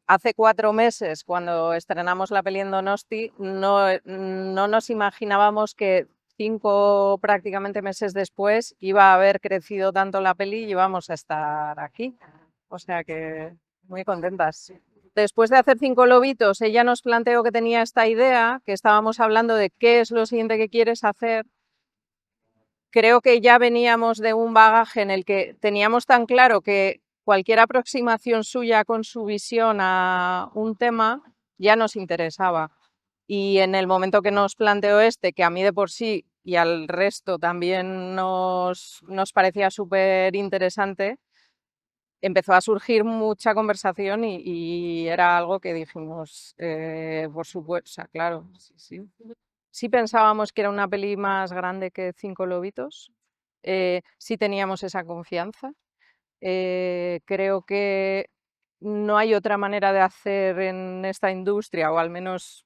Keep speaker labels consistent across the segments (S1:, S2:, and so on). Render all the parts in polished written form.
S1: hace 4 meses, cuando estrenamos la peli en Donosti, no nos imaginábamos que 5 prácticamente meses después iba a haber crecido tanto la peli y íbamos a estar aquí. O sea que muy contentas. Después de hacer 5 lobitos, ella nos planteó que tenía esta idea, que estábamos hablando de qué es lo siguiente que quieres hacer. Creo que ya veníamos de un bagaje en el que teníamos tan claro que cualquier aproximación suya con su visión a un tema ya nos interesaba. Y en el momento que nos planteó este, que a mí de por sí y al resto también nos parecía súper interesante, empezó a surgir mucha conversación y era algo que dijimos, por supuesto, o sea, claro, sí, sí. Sí pensábamos que era una peli más grande que Cinco Lobitos, sí teníamos esa confianza. Creo que no hay otra manera de hacer en esta industria, o al menos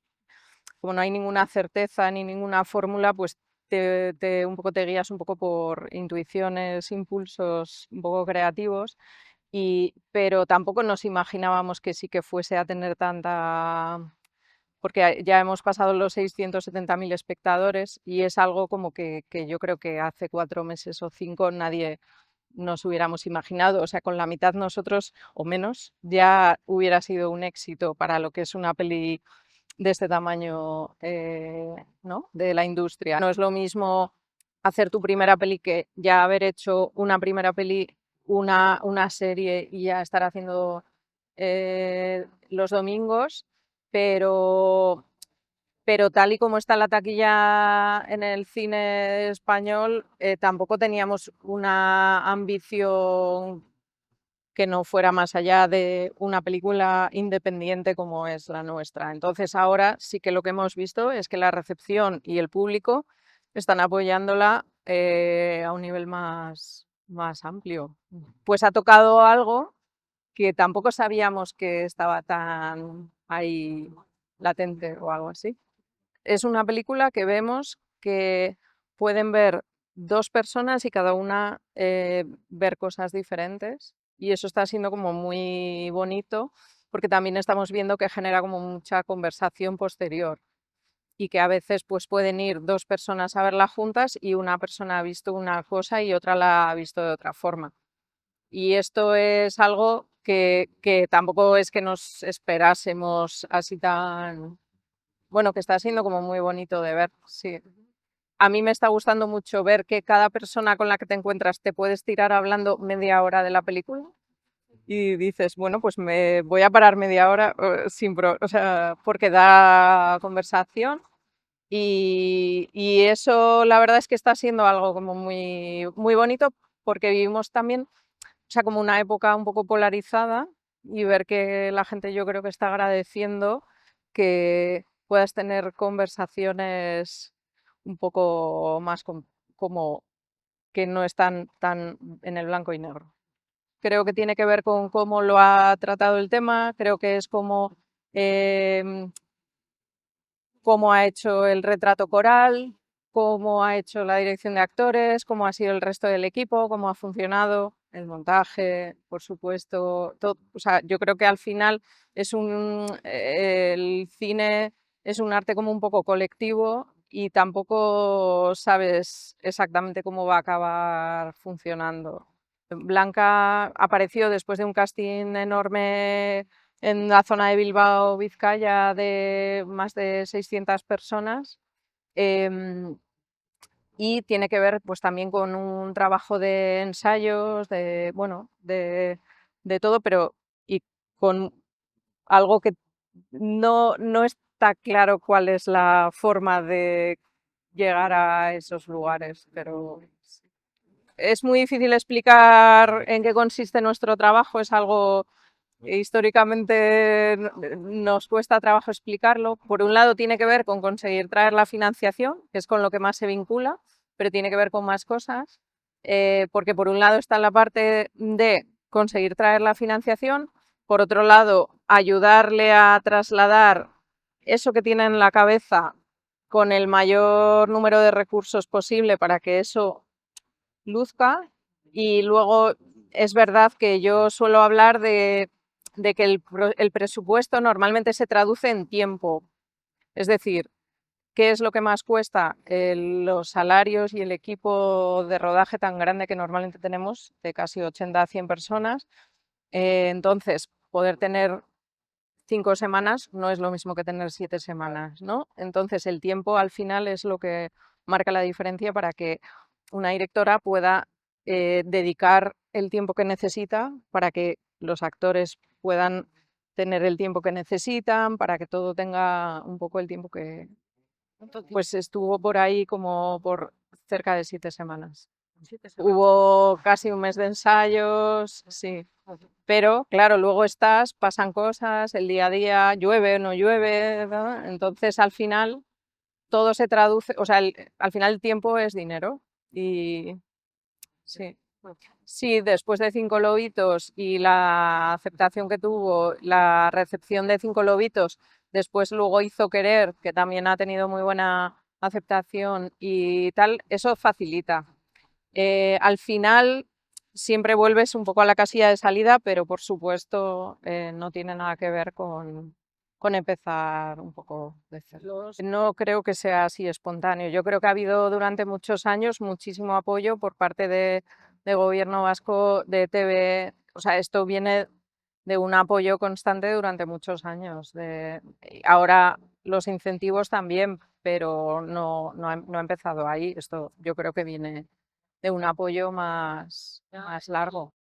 S1: como no hay ninguna certeza ni ninguna fórmula, pues un poco te guías un poco por intuiciones, impulsos un poco creativos, pero tampoco nos imaginábamos que sí que fuese a tener tanta, porque ya hemos pasado los 670.000 espectadores y es algo como que yo creo que hace 4 meses o 5 nadie nos hubiéramos imaginado. O sea, con la mitad nosotros o menos ya hubiera sido un éxito para lo que es una peli de este tamaño, ¿no? De la industria. No es lo mismo hacer tu primera peli que ya haber hecho una primera peli, una serie y ya estar haciendo los domingos, pero, pero tal y como está la taquilla en el cine español, tampoco teníamos una ambición que no fuera más allá de una película independiente como es la nuestra. Entonces ahora sí que lo que hemos visto es que la recepción y el público están apoyándola a un nivel más amplio. Pues ha tocado algo que tampoco sabíamos que estaba tan ahí latente o algo así. Es una película que vemos que pueden ver 2 personas y cada una ver cosas diferentes, y eso está siendo como muy bonito porque también estamos viendo que genera como mucha conversación posterior y que a veces pues pueden ir 2 personas a verla juntas y una persona ha visto una cosa y otra la ha visto de otra forma. Y esto es algo que tampoco es que nos esperásemos así tan, bueno, que está siendo como muy bonito de ver, sí. A mí me está gustando mucho ver que cada persona con la que te encuentras te puedes tirar hablando media hora de la película y dices, bueno, pues me voy a parar media hora o sea, porque da conversación y eso la verdad es que está siendo algo como muy, muy bonito porque vivimos también, o sea, como una época un poco polarizada y ver que la gente yo creo que está agradeciendo que puedas tener conversaciones un poco más como que no están tan en el blanco y negro. Creo que tiene que ver con cómo lo ha tratado el tema, creo que es como cómo ha hecho el retrato coral, cómo ha hecho la dirección de actores, cómo ha sido el resto del equipo, cómo ha funcionado el montaje, por supuesto. Todo, o sea, yo creo que al final el cine es un arte como un poco colectivo y tampoco sabes exactamente cómo va a acabar funcionando. Blanca apareció después de un casting enorme en la zona de Bilbao, Vizcaya, de más de 600 personas. em, y tiene que ver pues también con un trabajo de ensayos, de, bueno, de todo, pero y con algo que no está claro cuál es la forma de llegar a esos lugares, pero es muy difícil explicar en qué consiste nuestro trabajo, es algo históricamente nos cuesta trabajo explicarlo. Por un lado tiene que ver con conseguir traer la financiación, que es con lo que más se vincula, pero tiene que ver con más cosas, porque por un lado está la parte de conseguir traer la financiación, por otro lado ayudarle a trasladar eso que tiene en la cabeza con el mayor número de recursos posible para que eso luzca, y luego es verdad que yo suelo hablar de de que el presupuesto normalmente se traduce en tiempo. Es decir, ¿qué es lo que más cuesta? Los salarios y el equipo de rodaje tan grande que normalmente tenemos, de casi 80 a 100 personas. Entonces, poder tener 5 semanas no es lo mismo que tener 7 semanas, ¿no? Entonces, el tiempo al final es lo que marca la diferencia para que una directora pueda dedicar el tiempo que necesita para que los actores puedan tener el tiempo que necesitan, para que todo tenga un poco el tiempo que... Pues estuvo por ahí como por cerca de 7 semanas. Hubo casi un mes de ensayos, sí. Pero claro, luego pasan cosas, el día a día, llueve o no llueve, ¿no? Entonces al final todo se traduce, o sea, al final el tiempo es dinero. Y sí. Sí, después de 5 lobitos y la aceptación que tuvo, la recepción de 5 lobitos, después luego hizo Querer, que también ha tenido muy buena aceptación y tal, eso facilita. Al final siempre vuelves un poco a la casilla de salida, pero por supuesto no tiene nada que ver con empezar un poco de cero. No creo que sea así espontáneo. Yo creo que ha habido durante muchos años muchísimo apoyo por parte de Gobierno vasco, de TV. O sea, esto viene de un apoyo constante durante muchos años. Ahora los incentivos también, pero no ha empezado ahí. Esto yo creo que viene de un apoyo más largo.